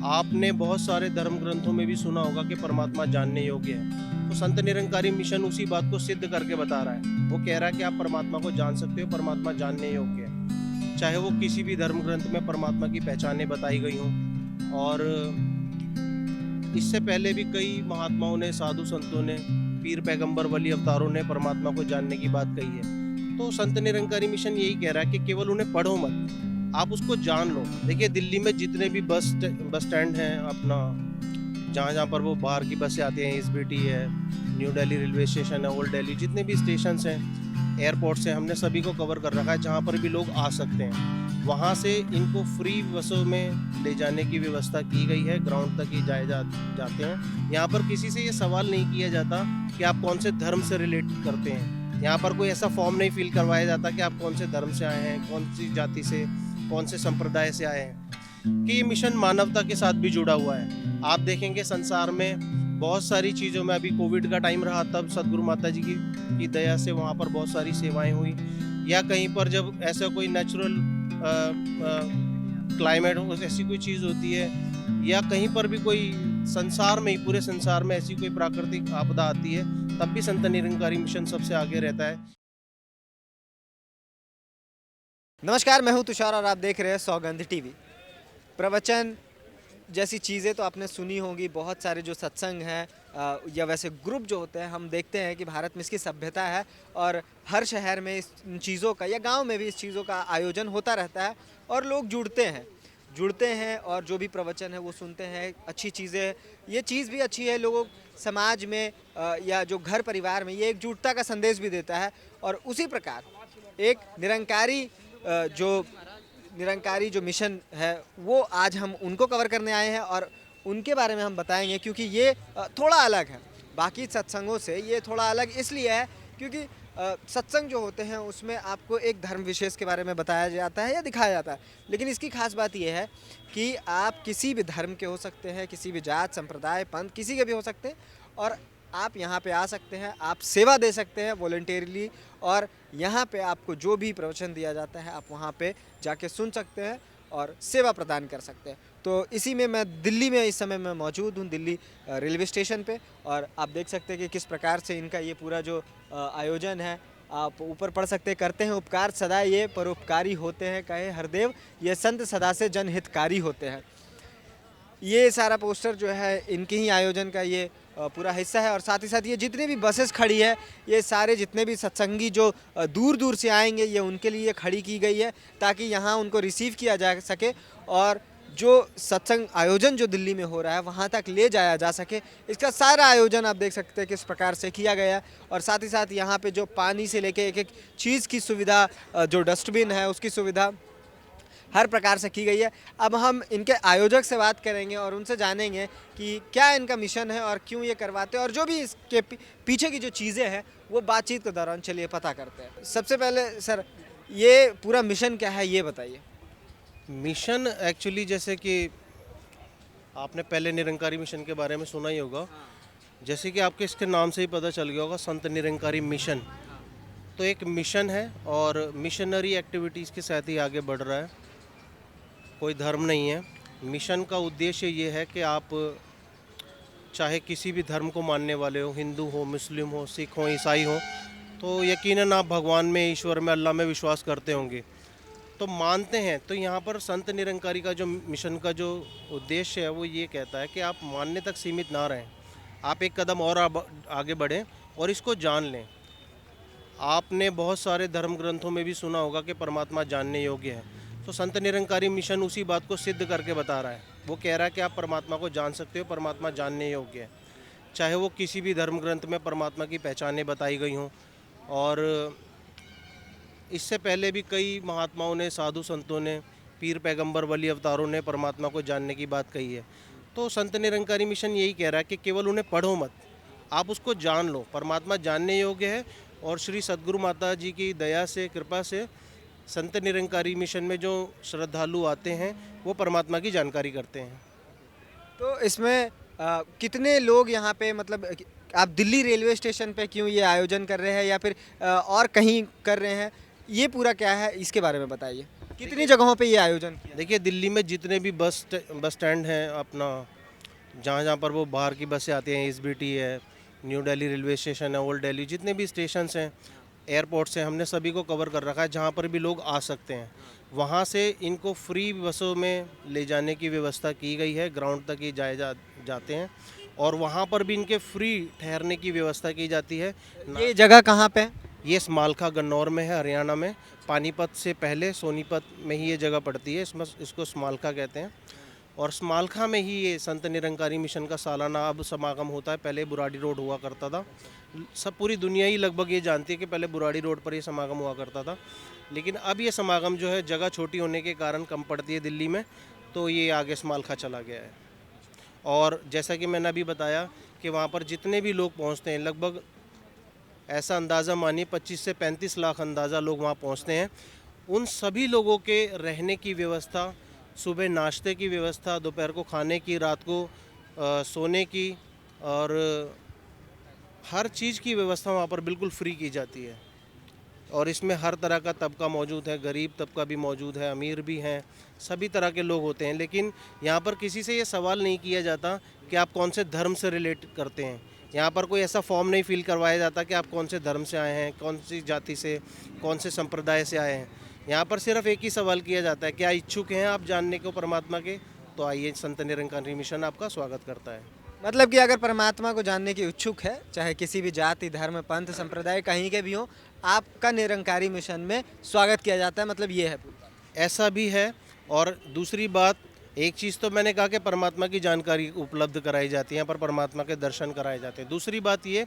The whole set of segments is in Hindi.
आपने बहुत सारे धर्म ग्रंथों में भी सुना होगा कि परमात्मा जानने योग्य है। तो संत निरंकारी मिशन उसी बात को सिद्ध करके बता रहा है। वो कह रहा है कि आप परमात्मा को जान सकते हो, परमात्मा जानने योग्य है। चाहे वो किसी भी धर्म ग्रंथ में परमात्मा की पहचानें बताई गई हों। और इससे पहले भी कई महात्माओं ने, साधु संतों ने, पीर पैगंबर वली अवतारों ने परमात्मा को जानने की बात कही है। तो संत निरंकारी मिशन यही कह रहा है कि केवल उन्हें पढ़ो मत, आप उसको जान लो। देखिए, दिल्ली में जितने भी बस स्टैंड हैं अपना, जहाँ जहाँ पर वो बाहर की बसें आती हैं, एसबीटी है, न्यू दिल्ली रेलवे स्टेशन है, ओल्ड दिल्ली, जितने भी स्टेशन हैं, एयरपोर्ट से, हमने सभी को कवर कर रखा है। जहाँ पर भी लोग आ सकते हैं वहाँ से इनको फ्री बसों में ले जाने की व्यवस्था की गई है। ग्राउंड तक ही जाते हैं। यहाँ पर किसी से ये सवाल नहीं किया जाता कि आप कौन से धर्म से रिलेट करते हैं। यहाँ पर कोई ऐसा फॉर्म नहीं फिल करवाया जाता कि आप कौन से धर्म से आए हैं, कौन सी जाति से, कौन से संप्रदाय से आए हैं। कि ये मिशन मानवता के साथ भी जुड़ा हुआ है। आप देखेंगे संसार में बहुत सारी चीज़ों में, अभी कोविड का टाइम रहा तब सदगुरु माता जी की दया से वहाँ पर बहुत सारी सेवाएं हुई, या कहीं पर जब ऐसा कोई नेचुरल क्लाइमेट हो, ऐसी कोई चीज़ होती है, या कहीं पर भी कोई संसार में ही, पूरे संसार में ऐसी कोई प्राकृतिक आपदा आती है, तब भी संत निरंकारी मिशन सबसे आगे रहता है। नमस्कार, मैं हूं तुषार और आप देख रहे हैं सौगंध टीवी। प्रवचन जैसी चीज़ें तो आपने सुनी होंगी, बहुत सारे जो सत्संग हैं या वैसे ग्रुप जो होते हैं, हम देखते हैं कि भारत में इसकी सभ्यता है और हर शहर में इन चीज़ों का, या गांव में भी इस चीज़ों का आयोजन होता रहता है और लोग जुड़ते हैं और जो भी प्रवचन है वो सुनते हैं। अच्छी चीज़ें, ये चीज़ भी अच्छी है, लोगों समाज में या जो घर परिवार में ये एकजुटता का संदेश भी देता है। और उसी प्रकार एक निरंकारी जो मिशन है वो आज हम उनको कवर करने आए हैं और उनके बारे में हम बताएंगे, क्योंकि ये थोड़ा अलग है बाकी सत्संगों से। ये थोड़ा अलग इसलिए है क्योंकि सत्संग जो होते हैं उसमें आपको एक धर्म विशेष के बारे में बताया जाता है या दिखाया जाता है, लेकिन इसकी खास बात यह है कि आप किसी भी धर्म के हो सकते हैं, किसी भी जात, संप्रदाय, पंथ, किसी के भी हो सकते हैं, और आप यहाँ पे आ सकते हैं, आप सेवा दे सकते हैं वॉलंटियरली, और यहाँ पे आपको जो भी प्रवचन दिया जाता है आप वहाँ पे जाके सुन सकते हैं और सेवा प्रदान कर सकते हैं। तो इसी में मैं दिल्ली में इस समय मैं मौजूद हूँ, दिल्ली रेलवे स्टेशन पे, और आप देख सकते हैं कि किस प्रकार से इनका ये पूरा जो आयोजन है, आप ऊपर पढ़ सकते हैं, करते हैं उपकार सदा ये परोपकारी होते हैं, कहे हरदेव ये संत सदा से जनहितकारी होते हैं। ये सारा पोस्टर जो है इनके ही आयोजन का ये पूरा हिस्सा है। और साथ ही साथ ये जितनी भी बसेस खड़ी है, ये सारे जितने भी सत्संगी जो दूर दूर से आएंगे, ये उनके लिए खड़ी की गई है ताकि यहाँ उनको रिसीव किया जा सके और जो सत्संग आयोजन जो दिल्ली में हो रहा है वहाँ तक ले जाया जा सके। इसका सारा आयोजन आप देख सकते हैं किस प्रकार से किया गया है। और साथ ही साथ यहाँ पे जो पानी से लेके एक एक चीज़ की सुविधा, जो डस्टबिन है उसकी सुविधा हर प्रकार से की गई है। अब हम इनके आयोजक से बात करेंगे और उनसे जानेंगे कि क्या इनका मिशन है और क्यों ये करवाते हैं, और जो भी इसके पीछे की जो चीज़ें हैं वो बातचीत के दौरान चलिए पता करते हैं। सबसे पहले सर, ये पूरा मिशन क्या है ये बताइए। मिशन एक्चुअली, जैसे कि आपने पहले निरंकारी मिशन के बारे में सुना ही होगा, जैसे कि आपके इसके नाम से ही पता चल गया होगा, संत निरंकारी मिशन। तो एक मिशन है और मिशनरी एक्टिविटीज़ के साथ ही आगे बढ़ रहा है, कोई धर्म नहीं है। मिशन का उद्देश्य ये है कि आप चाहे किसी भी धर्म को मानने वाले हो, हिंदू हो, मुस्लिम हो, सिख हो, ईसाई हो, तो यकीनन आप भगवान में, ईश्वर में, अल्लाह में विश्वास करते होंगे, तो मानते हैं। तो यहाँ पर संत निरंकारी का जो मिशन का जो उद्देश्य है वो ये कहता है कि आप मानने तक सीमित ना रहें, आप एक कदम और आगे बढ़ें और इसको जान लें। आपने बहुत सारे धर्म ग्रंथों में भी सुना होगा कि परमात्मा जानने योग्य है। तो संत निरंकारी मिशन उसी बात को सिद्ध करके बता रहा है। वो कह रहा है कि आप परमात्मा को जान सकते हो, परमात्मा जानने योग्य है। चाहे वो किसी भी धर्म ग्रंथ में परमात्मा की पहचानें बताई गई हों। और इससे पहले भी कई महात्माओं ने, साधु संतों ने, पीर पैगंबर वली अवतारों ने परमात्मा को जानने की बात कही है। तो संत निरंकारी मिशन यही कह रहा है कि केवल उन्हें पढ़ो मत, आप उसको जान लो। परमात्मा जानने योग्य है। और श्री सदगुरु माता जी की दया से, कृपा से संत निरंकारी मिशन में जो श्रद्धालु आते हैं वो परमात्मा की जानकारी करते हैं। तो इसमें कितने लोग यहाँ पे, मतलब आप दिल्ली रेलवे स्टेशन पे क्यों ये आयोजन कर रहे हैं या फिर और कहीं कर रहे हैं, ये पूरा क्या है इसके बारे में बताइए। कितनी जगहों पे ये आयोजन किया? देखिए दिल्ली में जितने भी बस स्टैंड हैं अपना, जहाँ जहाँ पर वो बाहर की बसें आती हैं, एसबीटी है, न्यू दिल्ली रेलवे स्टेशन है, ओल्ड दिल्ली, जितने भी स्टेशंस हैं, एयरपोर्ट्स हैं, हमने सभी को कवर कर रखा है। जहाँ पर भी लोग आ सकते हैं वहाँ से इनको फ्री बसों में ले जाने की व्यवस्था की गई है। ग्राउंड तक ये जाते हैं और वहाँ पर भी इनके फ्री ठहरने की व्यवस्था की जाती है। ये जगह कहाँ पे है? ये स्मालखा गन्नौर में है, हरियाणा में। पानीपत से पहले सोनीपत में ही ये जगह पड़ती है, इसमें इसको स्मालखा कहते हैं। और स्मालखा में ही ये संत निरंकारी मिशन का सालाना अब समागम होता है। पहले बुराड़ी रोड हुआ करता था, सब पूरी दुनिया ही लगभग ये जानती है कि पहले बुराड़ी रोड पर ये समागम हुआ करता था, लेकिन अब ये समागम जो है जगह छोटी होने के कारण कम पड़ती है दिल्ली में, तो ये आगे स्मालखा चला गया है। और जैसा कि मैंने अभी बताया कि वहाँ पर जितने भी लोग पहुँचते हैं, लगभग ऐसा अंदाज़ा मानिए 25 से 35 लाख अंदाज़ा लोग वहाँ पहुँचते हैं। उन सभी लोगों के रहने की व्यवस्था, सुबह नाश्ते की व्यवस्था, दोपहर को खाने की, रात को सोने की और हर चीज़ की व्यवस्था वहाँ पर बिल्कुल फ्री की जाती है। और इसमें हर तरह का तबका मौजूद है, गरीब तबका भी मौजूद है, अमीर भी हैं, सभी तरह के लोग होते हैं। लेकिन यहाँ पर किसी से ये सवाल नहीं किया जाता कि आप कौन से धर्म से रिलेट करते हैं। यहाँ पर कोई ऐसा फॉर्म नहीं फिल करवाया जाता कि आप कौन से धर्म से आए हैं, कौन सी जाति से, कौन से संप्रदाय से आए हैं। यहाँ पर सिर्फ एक ही सवाल किया जाता है, क्या इच्छुक हैं आप जानने को परमात्मा के, तो आइए, संत निरंकारी मिशन आपका स्वागत करता है। मतलब कि अगर परमात्मा को जानने की इच्छुक है, चाहे किसी भी जाति, धर्म, पंथ, संप्रदाय कहीं के भी हो, आपका निरंकारी मिशन में स्वागत किया जाता है, मतलब ये है पूरी बात। ऐसा भी है। और दूसरी बात, एक चीज़ तो मैंने कहा कि परमात्मा की जानकारी उपलब्ध कराई जाती है, यहाँ पर परमात्मा के दर्शन कराए जाते हैं। दूसरी बात ये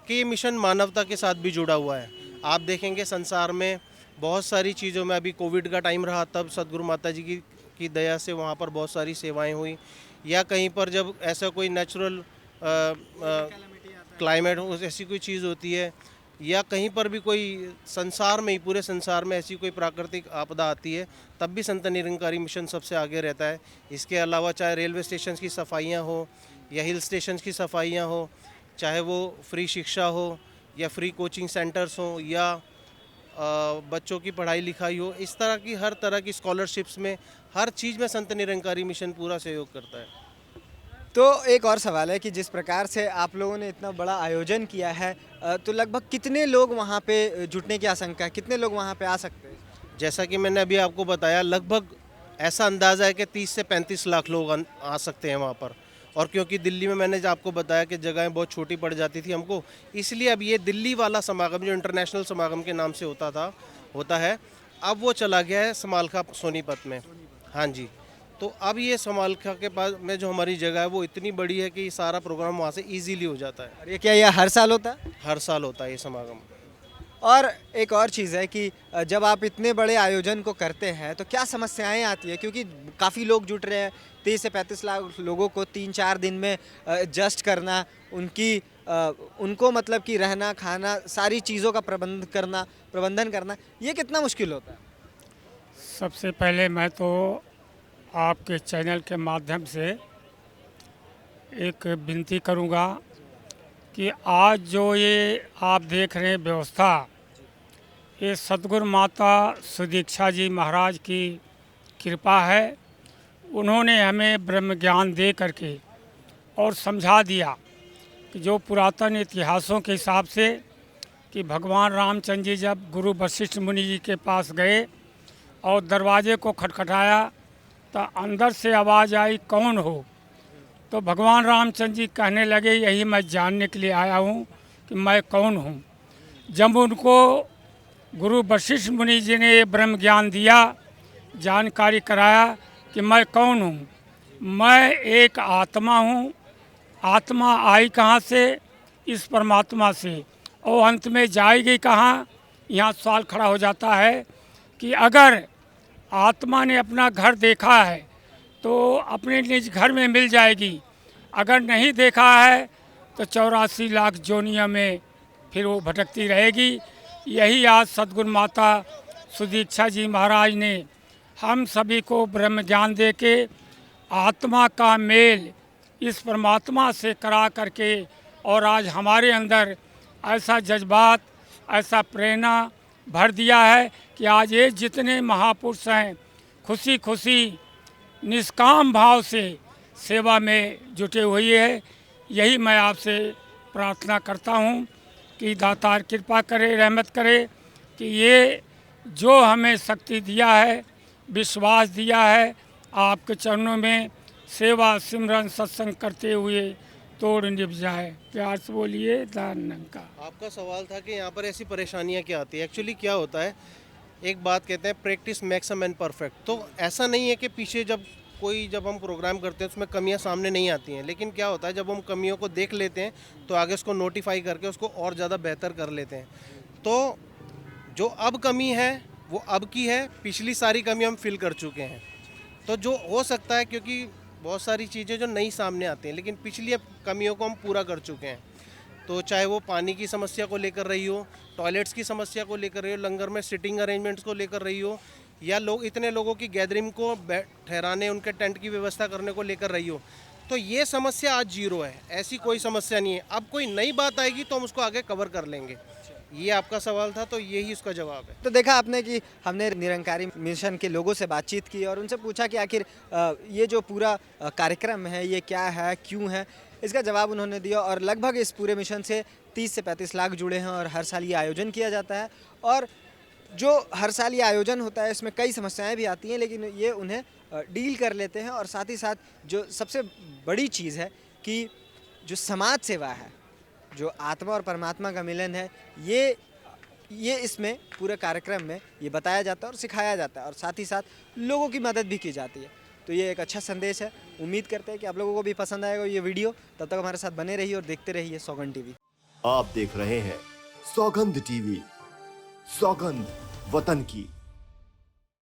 कि ये मिशन मानवता के साथ भी जुड़ा हुआ है। आप देखेंगे संसार में बहुत सारी चीज़ों में, अभी कोविड का टाइम रहा तब सदगुरु माता जी की दया से वहाँ पर बहुत सारी सेवाएं हुई, या कहीं पर जब ऐसा कोई नेचुरल क्लाइमेट हो, ऐसी कोई चीज़ होती है, या कहीं पर भी कोई संसार में ही, पूरे संसार में ऐसी कोई प्राकृतिक आपदा आती है, तब भी संत निरंकारी मिशन सबसे आगे रहता है। इसके अलावा चाहे रेलवे स्टेशन की सफाइयाँ हो या हिल स्टेशन की सफाइयाँ हो, चाहे वो फ्री शिक्षा हो या फ्री कोचिंग सेंटर्स हो या बच्चों की पढ़ाई लिखाई हो, इस तरह की हर तरह की स्कॉलरशिप्स में, हर चीज़ में संत निरंकारी मिशन पूरा सहयोग करता है। तो एक और सवाल है कि जिस प्रकार से आप लोगों ने इतना बड़ा आयोजन किया है, तो लगभग कितने लोग वहाँ पे जुटने की आशंका है, कितने लोग वहाँ पे आ सकते हैं? जैसा कि मैंने अभी आपको बताया, लगभग ऐसा अंदाज़ा है कि 30 से 35 लाख लोग आ सकते हैं वहाँ पर। और क्योंकि दिल्ली में मैंने आपको बताया कि जगहें बहुत छोटी पड़ जाती थी हमको, इसलिए अब ये दिल्ली वाला समागम जो इंटरनेशनल समागम के नाम से होता है, अब वो चला गया है समालखा सोनीपत में। हाँ जी, तो अब ये समालखा के पास में जो हमारी जगह है वो इतनी बड़ी है कि सारा प्रोग्राम वहाँ से ईजीली हो जाता है। और ये क्या, ये हर साल होता है? हर साल होता है ये समागम। और एक और चीज़ है कि जब आप इतने बड़े आयोजन को करते हैं तो क्या समस्याएं आती है, क्योंकि काफ़ी लोग जुट रहे हैं, 30 से 35 लाख लोगों को 3-4 दिन में एडजस्ट करना, उनको मतलब कि रहना, खाना, सारी चीज़ों का प्रबंधन करना, ये कितना मुश्किल होता है? सबसे पहले मैं तो आपके चैनल के माध्यम से एक विनती करूंगा कि आज जो ये आप देख रहे हैं व्यवस्था, ये सतगुरु माता सुदीक्षा जी महाराज की कृपा है। उन्होंने हमें ब्रह्म ज्ञान दे करके और समझा दिया कि जो पुरातन इतिहासों के हिसाब से कि भगवान रामचंद्र जी जब गुरु वशिष्ठ मुनि जी के पास गए और दरवाजे को खटखटाया तो अंदर से आवाज़ आई, कौन हो? तो भगवान रामचंद्र जी कहने लगे, यही मैं जानने के लिए आया हूँ कि मैं कौन हूँ। जब उनको गुरु वशिष्ठ मुनि जी ने ब्रह्म ज्ञान दिया, जानकारी कराया कि मैं कौन हूँ, मैं एक आत्मा हूँ। आत्मा आई कहाँ से? इस परमात्मा से। और अंत में जाएगी कहाँ? यहाँ सवाल खड़ा हो जाता है कि अगर आत्मा ने अपना घर देखा है तो अपने निज घर में मिल जाएगी, अगर नहीं देखा है तो 84 लाख जोनियों में फिर वो भटकती रहेगी। यही आज सद्गुरु माता सुदीक्षा जी महाराज ने हम सभी को ब्रह्म ज्ञान दे के आत्मा का मेल इस परमात्मा से करा करके, और आज हमारे अंदर ऐसा जज्बात, ऐसा प्रेरणा, भर दिया है कि आज ये जितने महापुरुष हैं खुशी खुशी निष्काम भाव से सेवा में जुटे हुए हैं। यही मैं आपसे प्रार्थना करता हूँ कि दातार कृपा करे, रहमत करे कि ये जो हमें शक्ति दिया है, विश्वास दिया है, आपके चरणों में सेवा सिमरन सत्संग करते हुए तोड़ निभ जाए। प्यार से बोलिए दानंका। आपका सवाल था कि यहाँ पर ऐसी परेशानियाँ क्या आती है। एक्चुअली क्या होता है, एक बात कहते हैं practice makes a man perfect. तो ऐसा नहीं है कि पीछे जब हम प्रोग्राम करते हैं उसमें कमियां सामने नहीं आती हैं, लेकिन क्या होता है जब हम कमियों को देख लेते हैं तो आगे उसको नोटिफाई करके उसको और ज़्यादा बेहतर कर लेते हैं। तो जो अब कमी है वो अब की है, पिछली सारी कमी हम फिल कर चुके हैं। तो जो हो सकता है, क्योंकि बहुत सारी चीज़ें जो नई सामने आती हैं, लेकिन पिछली कमियों को हम पूरा कर चुके हैं। तो चाहे वो पानी की समस्या को लेकर रही हो, टॉयलेट्स की समस्या को लेकर रही हो, लंगर में सिटिंग अरेंजमेंट्स को लेकर रही हो, या इतने लोगों की गैदरिंग को ठहराने, उनके टेंट की व्यवस्था करने को लेकर रही हो, तो ये समस्या आज जीरो है। ऐसी कोई समस्या नहीं है। अब कोई नई बात आएगी तो हम उसको आगे कवर कर लेंगे। ये आपका सवाल था, तो यही उसका जवाब है। तो देखा आपने कि हमने निरंकारी मिशन के लोगों से बातचीत की और उनसे पूछा कि आखिर ये जो पूरा कार्यक्रम है ये क्या है, क्यों है। इसका जवाब उन्होंने दिया और लगभग इस पूरे मिशन से 30 से 35 लाख जुड़े हैं और हर साल ये आयोजन किया जाता है। और जो हर साल ये आयोजन होता है इसमें कई समस्याएं भी आती हैं, लेकिन ये उन्हें डील कर लेते हैं। और साथ ही साथ जो सबसे बड़ी चीज़ है कि जो समाज सेवा है, जो आत्मा और परमात्मा का मिलन है, ये इसमें पूरे कार्यक्रम में ये बताया जाता है और सिखाया जाता है, और साथ ही साथ लोगों की मदद भी की जाती है। तो ये एक अच्छा संदेश है। उम्मीद करते हैं कि आप लोगों को भी पसंद आएगा ये वीडियो। तब तक हमारे साथ बने रहिए और देखते रहिए सौगंध टीवी। आप देख रहे हैं सौगंध टीवी, सौगंध वतन की।